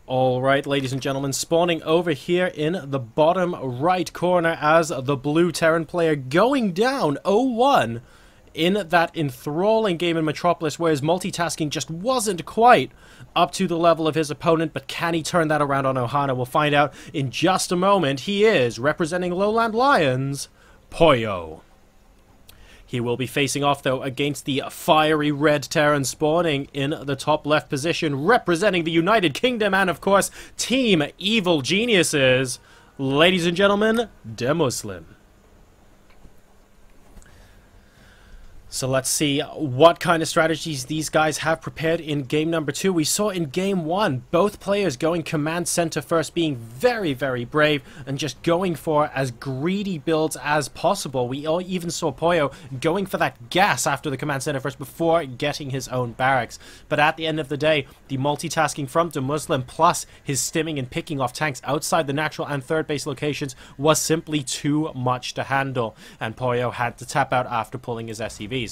Alright, ladies and gentlemen, spawning over here in the bottom right corner as the blue Terran player going down 0-1 in that enthralling game in Metropolis where his multitasking just wasn't quite up to the level of his opponent, but can he turn that around on Ohana? We'll find out in just a moment. He is representing Lowland Lions, PoYo. He will be facing off, though, against the fiery red Terran spawning in the top left position, representing the United Kingdom and, of course, Team Evil Geniuses. Ladies and gentlemen, DeMusliM. So let's see what kind of strategies these guys have prepared in game number 2. We saw in game 1, both players going command center first, being very, very brave and just going for as greedy builds as possible. We all even saw PoYo going for that gas after the command center first before getting his own barracks. But at the end of the day, the multitasking from DeMusliM plus his stimming and picking off tanks outside the natural and third base locations was simply too much to handle. And PoYo had to tap out after pulling his SCVs.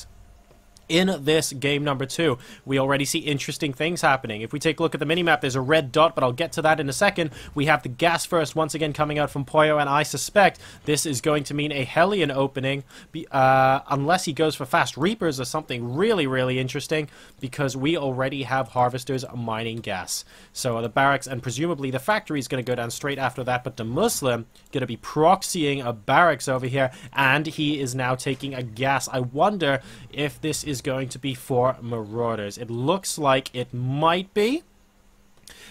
In this game number 2, we already see interesting things happening. If we take a look at the minimap, there's a red dot, but I'll get to that in a second. We have the gas first once again coming out from PoYo, and I suspect this is going to mean a Hellion opening, unless he goes for fast Reapers or something really, really interesting, because we already have Harvesters mining gas. So the barracks and presumably the factory is going to go down straight after that, but DeMusliM going to be proxying a barracks over here, and he is now taking a gas. I wonder if this is going to be for Marauders. It looks like it might be.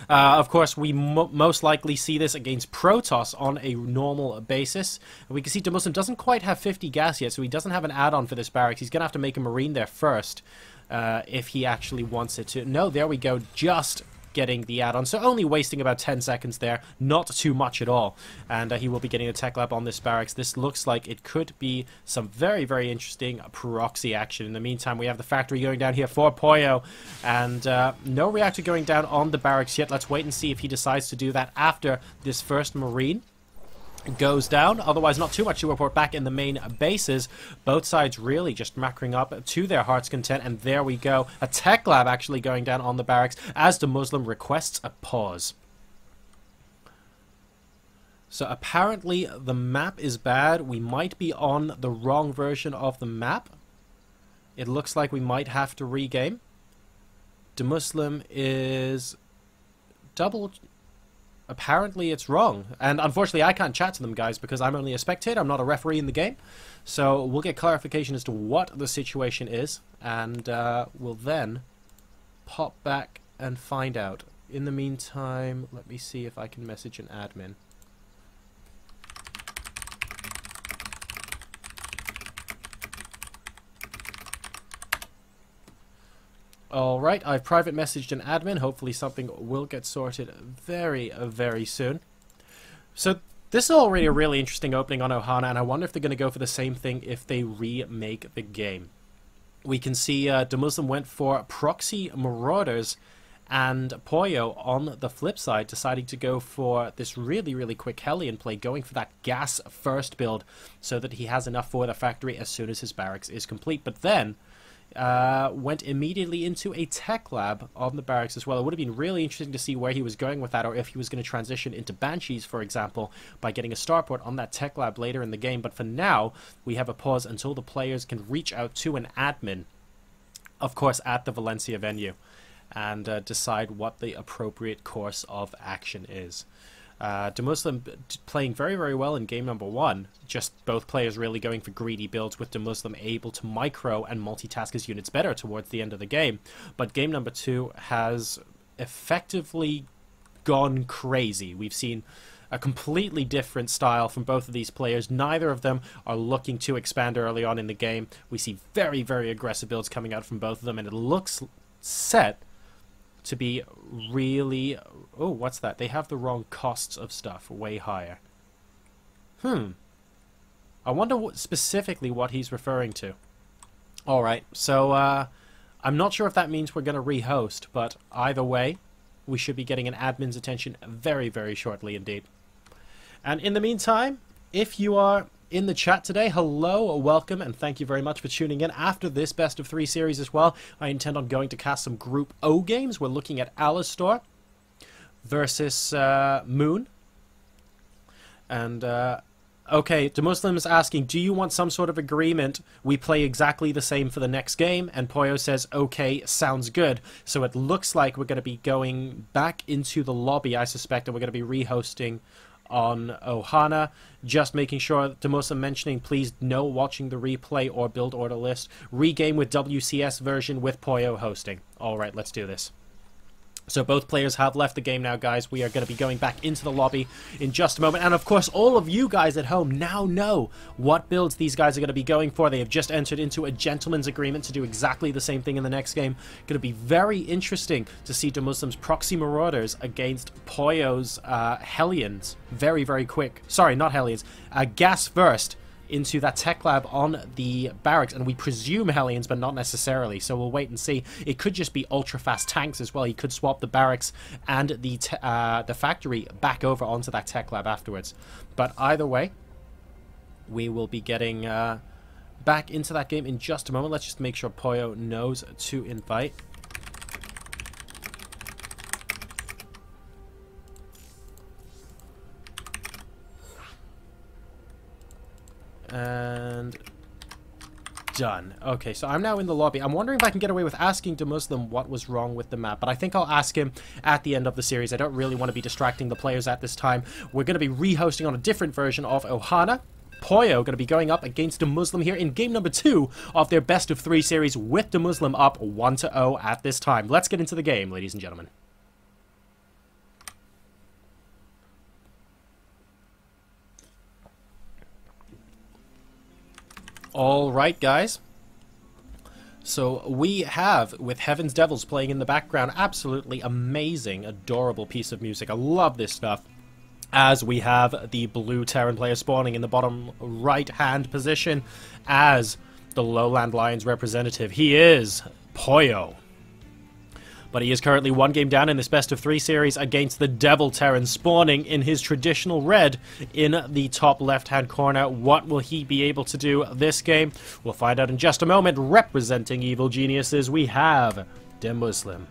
Of course, we most likely see this against Protoss on a normal basis. We can see DeMusliM doesn't quite have 50 gas yet, so he doesn't have an add-on for this barracks. He's going to have to make a Marine there first if he actually wants it to. No, there we go. Just getting the add-on, so only wasting about 10 seconds there, not too much at all, and he will be getting a tech lab on this barracks. This looks like it could be some very, very interesting proxy action. In the meantime, we have the factory going down here for PoYo, and no reactor going down on the barracks yet. Let's wait and see if he decides to do that after this first Marine goes down. Otherwise, not too much to report back in the main bases. Both sides really just macroing up to their heart's content, and there we go. A tech lab actually going down on the barracks as DeMusliM requests a pause. So apparently the map is bad. We might be on the wrong version of the map. It looks like we might have to regame. DeMusliM is double... Apparently it's wrong, and unfortunately I can't chat to them, guys, because I'm only a spectator. I'm not a referee in the game, so we'll get clarification as to what the situation is, and we'll then pop back and find out. In the meantime, let me see if I can message an admin. Alright, I've private messaged an admin. Hopefully something will get sorted very, very soon. So this is already a really interesting opening on Ohana, and I wonder if they're going to go for the same thing if they remake the game. We can see DeMusliM went for proxy Marauders, and PoYo on the flip side deciding to go for this really, really quick Hellion play, going for that gas first build so that he has enough for the factory as soon as his barracks is complete. But then went immediately into a tech lab on the barracks as well. It would have been really interesting to see where he was going with that, or if he was going to transition into Banshees, for example, by getting a starport on that tech lab later in the game. But for now, we have a pause until the players can reach out to an admin, of course, at the Valencia venue, and decide what the appropriate course of action is. DeMusliM playing very, very well in game number 1. Just both players really going for greedy builds, with DeMusliM able to micro and multitask his units better towards the end of the game. But game number 2 has effectively gone crazy. We've seen a completely different style from both of these players. Neither of them are looking to expand early on in the game. We see very, very aggressive builds coming out from both of them, and it looks set to be really... Oh, what's that? They have the wrong costs of stuff way higher. I wonder specifically what he's referring to. Alright, so I'm not sure if that means we're going to rehost, but either way, we should be getting an admin's attention very, very shortly indeed. And in the meantime, if you are in the chat today, hello, welcome, and thank you very much for tuning in. After this best of 3 series as well, I intend on going to cast some Group O games. We're looking at Alistor, versus Moon. And, okay, DeMusliM is asking, do you want some sort of agreement? We play exactly the same for the next game. And PoYo says, okay, sounds good. So it looks like we're going to be going back into the lobby, I suspect, and we're going to be rehosting on Ohana. Just making sure, DeMusliM mentioning, please no watching the replay or build order list. Regame with WCS version with PoYo hosting. All right, let's do this. So both players have left the game now, guys. We are going to be going back into the lobby in just a moment. And of course, all of you guys at home now know what builds these guys are going to be going for. They have just entered into a gentleman's agreement to do exactly the same thing in the next game. Going to be very interesting to see DeMusliM's Proxy Marauders against PoYo's Hellions. Very, very quick. Sorry, not Hellions. Gas First into that tech lab on the barracks, and we presume Hellions, but not necessarily, so we'll wait and see. It could just be ultra-fast tanks as well. He could swap the barracks and the factory back over onto that tech lab afterwards. But either way, we will be getting back into that game in just a moment. Let's just make sure PoYo knows to invite. And done. Okay, so I'm now in the lobby. I'm wondering if I can get away with asking DeMusliM what was wrong with the map, but I think I'll ask him at the end of the series. I don't really want to be distracting the players at this time. We're going to be rehosting on a different version of Ohana. PoYo going to be going up against DeMusliM here in game number 2 of their best of 3 series, with DeMusliM up 1-0 at this time. Let's get into the game, ladies and gentlemen. Alright, guys. So we have, with Heaven's Devils playing in the background, absolutely amazing, adorable piece of music. I love this stuff. As we have the blue Terran player spawning in the bottom right-hand position as the Lowland Lions representative. He is PoYo. But he is currently 1 game down in this best of 3 series against the Devil Terran, spawning in his traditional red in the top left-hand corner. What will he be able to do this game? We'll find out in just a moment. Representing Evil Geniuses, we have DeMusliM.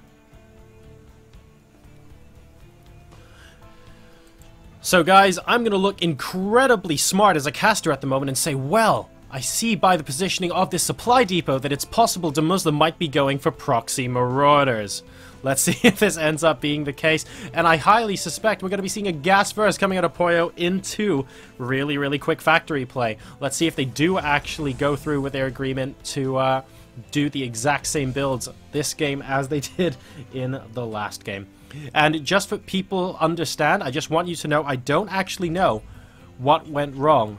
So guys, I'm going to look incredibly smart as a caster at the moment and say, well, I see by the positioning of this supply depot that it's possible DeMusliM might be going for Proxy Marauders. Let's see if this ends up being the case. And I highly suspect we're going to be seeing a gas burst coming out of PoYo into really, really quick factory play. Let's see if they do actually go through with their agreement to do the exact same builds this game as they did in the last game. And just for people understand, I just want you to know I don't actually know what went wrong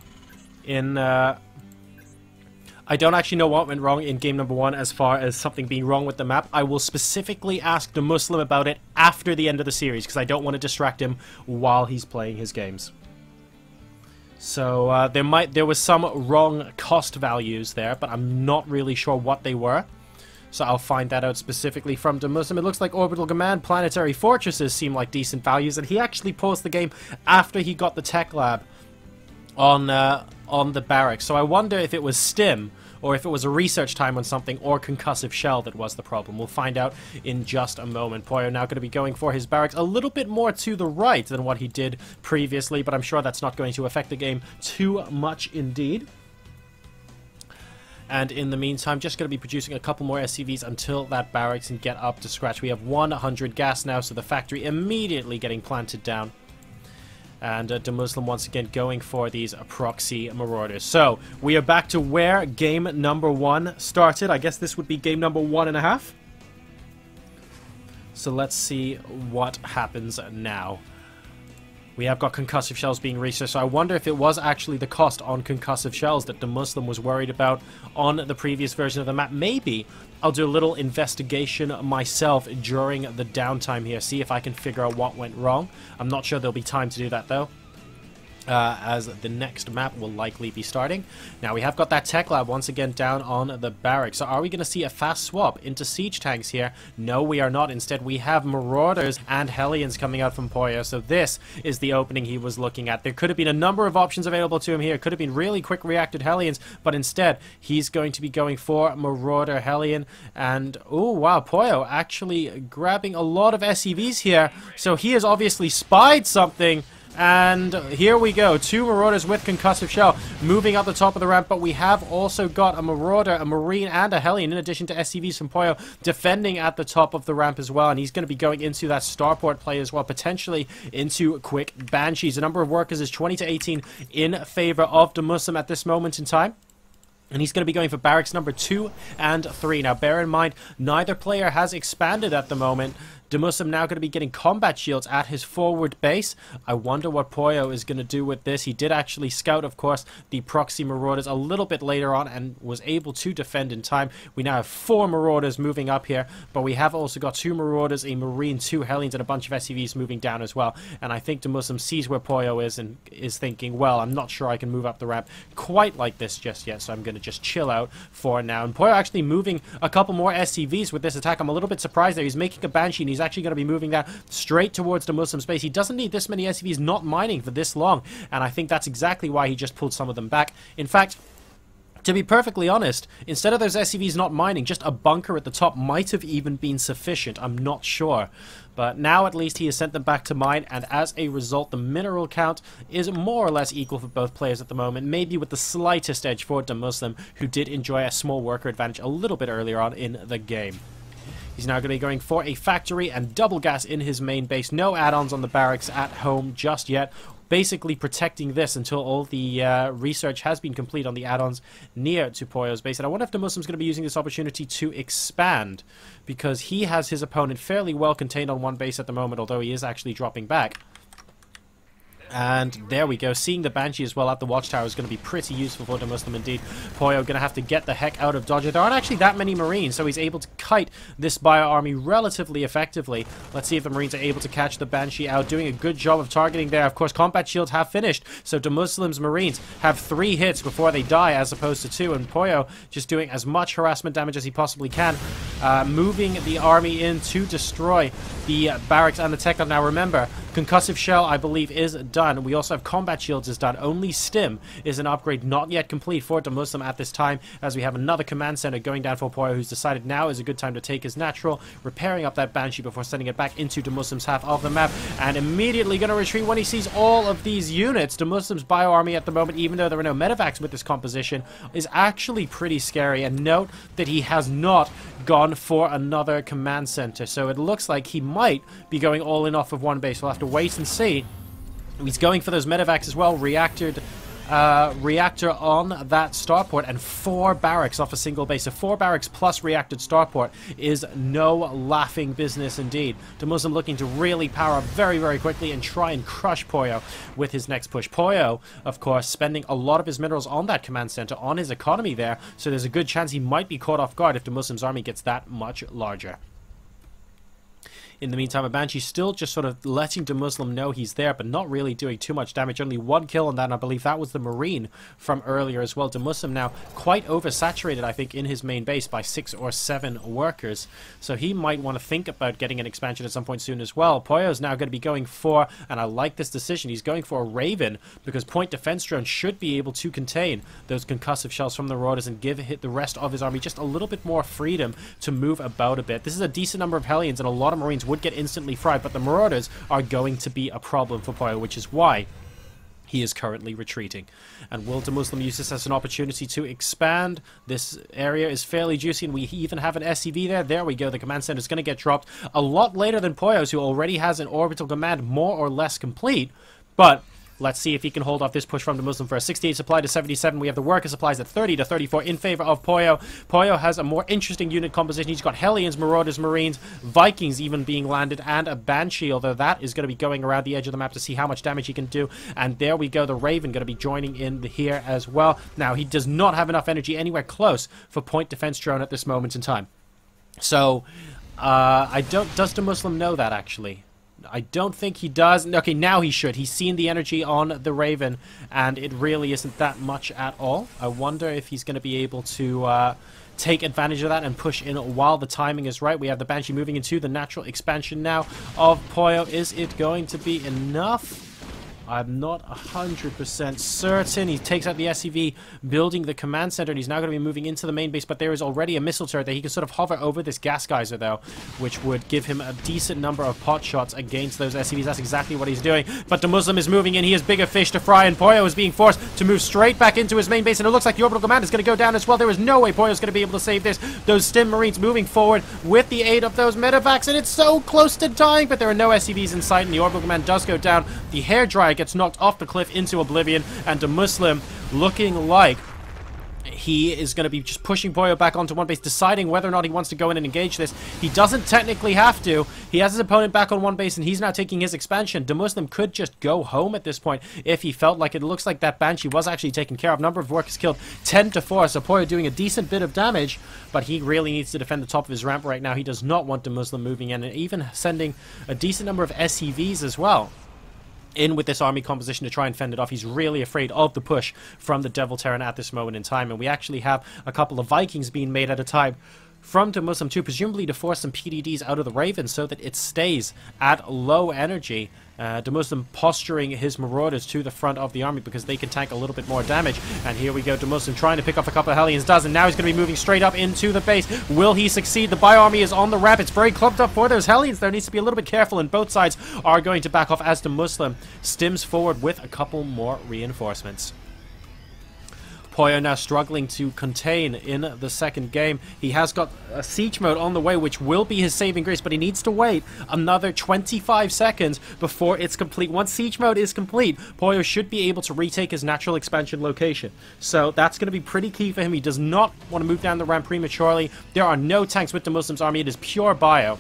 in... I don't actually know what went wrong in game number 1 as far as something being wrong with the map. I will specifically ask DeMusliM about it after the end of the series, because I don't want to distract him while he's playing his games. So there was some wrong cost values there, but I'm not really sure what they were. So I'll find that out specifically from DeMusliM. It looks like Orbital Command, Planetary Fortresses seem like decent values, and he actually paused the game after he got the tech lab on the barracks. So I wonder if it was Stim, or if it was a research time on something, or concussive shell that was the problem. We'll find out in just a moment. PoYo now going to be going for his barracks a little bit more to the right than what he did previously, but I'm sure that's not going to affect the game too much indeed. And in the meantime, just going to be producing a couple more SCVs until that barracks can get up to scratch. We have 100 gas now, so the factory immediately getting planted down. And DeMusliM once again going for these Proxy Marauders. So, we are back to where game number 1 started. I guess this would be game number 1.5. So let's see what happens now. We have got concussive shells being researched, so I wonder if it was actually the cost on concussive shells that DeMusliM was worried about on the previous version of the map. Maybe I'll do a little investigation myself during the downtime here, see if I can figure out what went wrong. I'm not sure there'll be time to do that though. as the next map will likely be starting. Now we have got that tech lab once again down on the barracks. So are we going to see a fast swap into siege tanks here? No, we are not. Instead, we have Marauders and Hellions coming out from PoYo. So this is the opening he was looking at. There could have been a number of options available to him here. It could have been really quick reacted Hellions, but instead he's going to be going for Marauder Hellion. And oh wow, PoYo actually grabbing a lot of SCVs here. So he has obviously spied something. And here we go, 2 Marauders with Concussive Shell moving up the top of the ramp, but we have also got a Marauder, a Marine, and a Hellion, in addition to SCVs from PoYo, defending at the top of the ramp as well, and he's going to be going into that starport play as well, potentially into quick Banshees. The number of workers is 20 to 18 in favor of DeMusliM at this moment in time. And he's going to be going for barracks number 2 and 3. Now, bear in mind, neither player has expanded at the moment. DeMusliM now going to be getting combat shields at his forward base. I wonder what PoYo is going to do with this. He did actually scout, of course, the proxy Marauders a little bit later on and was able to defend in time. We now have 4 Marauders moving up here, but we have also got 2 Marauders, a Marine, 2 Hellions, and a bunch of SCVs moving down as well. And I think DeMusliM sees where PoYo is and is thinking, well, I'm not sure I can move up the ramp quite like this just yet, so I'm going to just chill out for now. And PoYo actually moving a couple more SCVs with this attack. I'm a little bit surprised there. He's making a Banshee, and he's actually going to be moving that straight towards the DeMusliM space. He doesn't need this many SCVs not mining for this long, and I think that's exactly why he just pulled some of them back. In fact, to be perfectly honest, instead of those SCVs not mining, just a bunker at the top might have even been sufficient. I'm not sure. But now at least he has sent them back to mine, and as a result, the mineral count is more or less equal for both players at the moment, maybe with the slightest edge for DeMusliM, who did enjoy a small worker advantage a little bit earlier on in the game. He's now going to be going for a factory and double gas in his main base. No add-ons on the barracks at home just yet. Basically protecting this until all the research has been complete on the add-ons near to PoYo's base. And I wonder if DeMusliM's going to be using this opportunity to expand, because he has his opponent fairly well contained on one base at the moment, although he is actually dropping back. And there we go. Seeing the Banshee as well at the watchtower is going to be pretty useful for DeMusliM indeed. PoYo going to have to get the heck out of dodge. There aren't actually that many Marines, so he's able to kite this bio army relatively effectively. Let's see if the Marines are able to catch the Banshee out. Doing a good job of targeting there. Of course, combat shields have finished, so DeMusliM's Marines have 3 hits before they die as opposed to 2, and PoYo just doing as much harassment damage as he possibly can, moving the army in to destroy the barracks and the tech lab. Now remember, Concussive Shell, I believe, is done. We also have Combat Shields is done. Only Stim is an upgrade not yet complete for DeMusliM at this time, as we have another command center going down for PoYo, who's decided now is a good time to take his natural, repairing up that Banshee before sending it back into DeMusliM's half of the map, and immediately going to retreat when he sees all of these units. DeMusliM's bio army at the moment, even though there are no medevacs with this composition, is actually pretty scary. And note that he has not gone for another command center, so it looks like he might be going all in off of one base. We'll have to wait and see. He's going for those medevacs as well. Reactor on that starport, and 4 barracks off a single base. So 4 barracks plus reacted starport is no laughing business indeed. DeMusliM looking to really power up very, very quickly and try and crush PoYo with his next push. PoYo, of course, spending a lot of his minerals on that command center, on his economy there, so there's a good chance he might be caught off guard if DeMusliM's army gets that much larger. In the meantime, a Banshee still just sort of letting DeMusliM know he's there, but not really doing too much damage. Only 1 kill on that, and I believe that was the Marine from earlier as well. DeMusliM now quite oversaturated, I think, in his main base by 6 or 7 workers. So he might want to think about getting an expansion at some point soon as well. PoYo's now going to be going for, and I like this decision, he's going for a Raven, because point defense drone should be able to contain those concussive shells from the Marauders and give the rest of his army just a little bit more freedom to move about a bit. This is a decent number of Hellions, and a lot of Marines would get instantly fried, but the Marauders are going to be a problem for PoYo, which is why he is currently retreating. And will DeMusliM use this as an opportunity to expand? This area is fairly juicy, and we even have an SCV there. There we go. The command center is going to get dropped a lot later than PoYo's, who already has an orbital command more or less complete, but let's see if he can hold off this push from DeMusliM for a 68 supply to 77. We have the worker supplies at 30 to 34 in favor of PoYo. PoYo has a more interesting unit composition. He's got Hellions, Marauders, Marines, Vikings even being landed, and a Banshee, although that is going to be going around the edge of the map to see how much damage he can do. And there we go, the Raven going to be joining in here as well. Now, he does not have enough energy anywhere close for point defense drone at this moment in time. So, does DeMusliM know that, actually? I don't think he does. Okay, now he should. He's seen the energy on the Raven, and it really isn't that much at all. I wonder if he's going to be able to take advantage of that and push in while the timing is right. We have the Banshee moving into the natural expansion now of PoYo. Is it going to be enough? I'm not 100% certain. He takes out the SCV, building the command center, and he's now going to be moving into the main base, but there is already a missile turret that he can sort of hover over this gas geyser, though, which would give him a decent number of pot shots against those SCVs. That's exactly what he's doing. But DeMusliM is moving in. He has bigger fish to fry, and PoYo is being forced to move straight back into his main base, and it looks like the orbital command is going to go down as well. There is no way PoYo is going to be able to save this. Those Stim Marines moving forward with the aid of those medevacs, and it's so close to dying, but there are no SCVs in sight, and the orbital command does go down. The hairdryer gets knocked off the cliff into oblivion, and DeMusliM looking like he is going to be just pushing PoYo back onto one base, deciding whether or not he wants to go in and engage this. He doesn't technically have to. He has his opponent back on one base, and he's now taking his expansion. DeMusliM could just go home at this point if he felt like it. Looks like that Banshee was actually taken care of. Number of workers killed 10-4, so PoYo doing a decent bit of damage, but he really needs to defend the top of his ramp right now. He does not want DeMusliM moving in, and even sending a decent number of SCVs as well in with this army composition to try and fend it off. He's really afraid of the push from the Devil Terran at this moment in time, and we actually have a couple of Vikings being made at a time from DeMusliM too, presumably to force some PDDs out of the Raven so that it stays at low energy. DeMusliM posturing his Marauders to the front of the army because they can tank a little bit more damage. And here we go, DeMusliM trying to pick off a couple of Hellions, does, and now he's going to be moving straight up into the base. Will he succeed? The Bio army is on the ramp. It's very clumped up for those Hellions. There needs to be a little bit careful, and both sides are going to back off as DeMusliM stims forward with a couple more reinforcements. PoYo now struggling to contain in the second game. He has got a siege mode on the way, which will be his saving grace, but he needs to wait another 25 seconds before it's complete. Once siege mode is complete, PoYo should be able to retake his natural expansion location. So that's going to be pretty key for him. He does not want to move down the ramp prematurely. There are no tanks with DeMuslim's army. It is pure bio.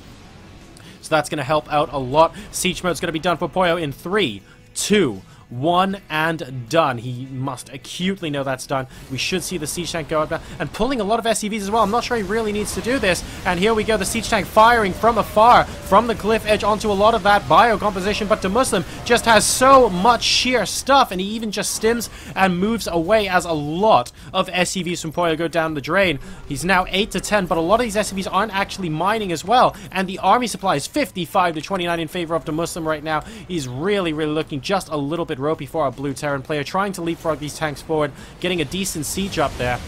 So that's going to help out a lot. Siege mode is going to be done for PoYo in 3, 2, 1, and done. He must acutely know that's done. We should see the siege tank go up and pulling a lot of SCVs as well. I'm not sure he really needs to do this. And here we go, the siege tank firing from afar from the cliff edge onto a lot of that bio composition. But DeMusliM just has so much sheer stuff, and he even just stims and moves away as a lot of SCVs from PoYo go down the drain. He's now 8-10, but a lot of these SCVs aren't actually mining as well. And the army supply is 55-29 in favor of DeMusliM right now. He's really looking just a little bit ropey for our blue Terran player, trying to leapfrog these tanks forward, getting a decent siege up there.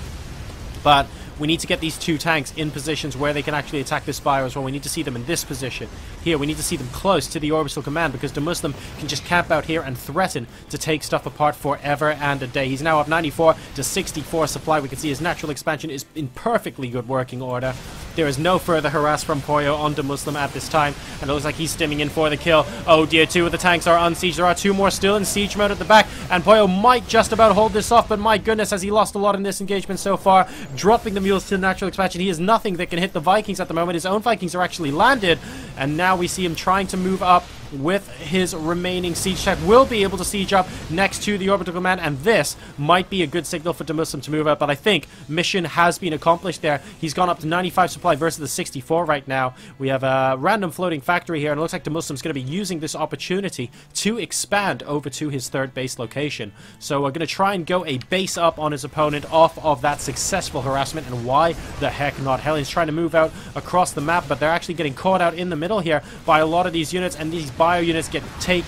But we need to get these two tanks in positions where they can actually attack this bio as well. We need to see them in this position. Here, we need to see them close to the orbital command, because DeMusliM can just camp out here and threaten to take stuff apart forever and a day. He's now up 94-64 supply. We can see his natural expansion is in perfectly good working order. There is no further harass from PoYo on DeMusliM at this time, and it looks like he's stimming in for the kill. Oh dear, 2 of the tanks are unsieged. There are 2 more still in siege mode at the back, and PoYo might just about hold this off, but my goodness, has he lost a lot in this engagement so far. Dropping the mules to the natural expansion. He has nothing that can hit the Vikings at the moment. His own Vikings are actually landed, and now we see him trying to move up with his remaining siege tech. Will be able to siege up next to the orbital command, and this might be a good signal for DeMusliM to move up, but I think mission has been accomplished there. He's gone up to 95 supply versus the 64 right now. We have a random floating factory here, and it looks like DeMuslim's going to be using this opportunity to expand over to his third base location. So we're going to try and go a base up on his opponent off of that successful harassment, and why the heck not? Hellions trying to move out across the map, but they're actually getting caught out in the middle here by a lot of these units, and these bio units take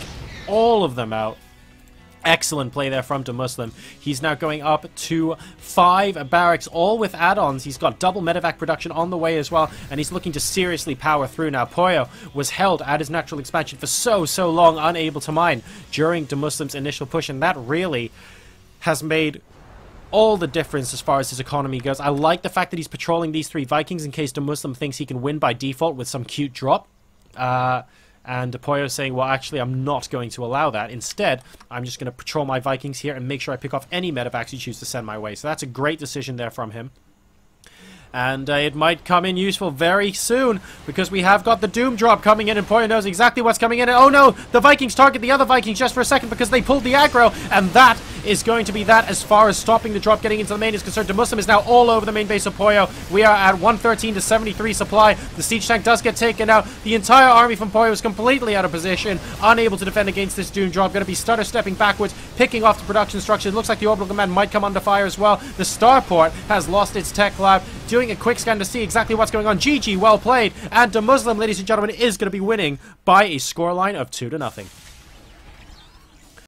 all of them out. Excellent play there from DeMusliM. He's now going up to 5 barracks, all with add-ons. He's got double medevac production on the way as well, and he's looking to seriously power through now. PoYo was held at his natural expansion for so long, unable to mine during DeMuslim's initial push, and that really has made all the difference as far as his economy goes. I like the fact that he's patrolling these 3 Vikings in case DeMusliM thinks he can win by default with some cute drop. And PoYo saying, well, actually, I'm not going to allow that. Instead, I'm just going to patrol my Vikings here and make sure I pick off any medevacs you choose to send my way. So that's a great decision there from him. And it might come in useful very soon, because we have got the Doom drop coming in, and PoYo knows exactly what's coming in. And oh no, the Vikings target the other Vikings just for a second because they pulled the aggro, and that is going to be that as far as stopping the drop getting into the main is concerned. DeMusliM is now all over the main base of PoYo. We are at 113 to 73 supply. The siege tank does get taken out. The entire army from PoYo is completely out of position, unable to defend against this Doom drop. Going to be Stutter stepping backwards, picking off the production structure. It looks like the orbital command might come under fire as well. The starport has lost its tech lab. Doing a quick scan to see exactly what's going on. GG, well played. And DeMusliM, ladies and gentlemen, is going to be winning by a scoreline of 2-0.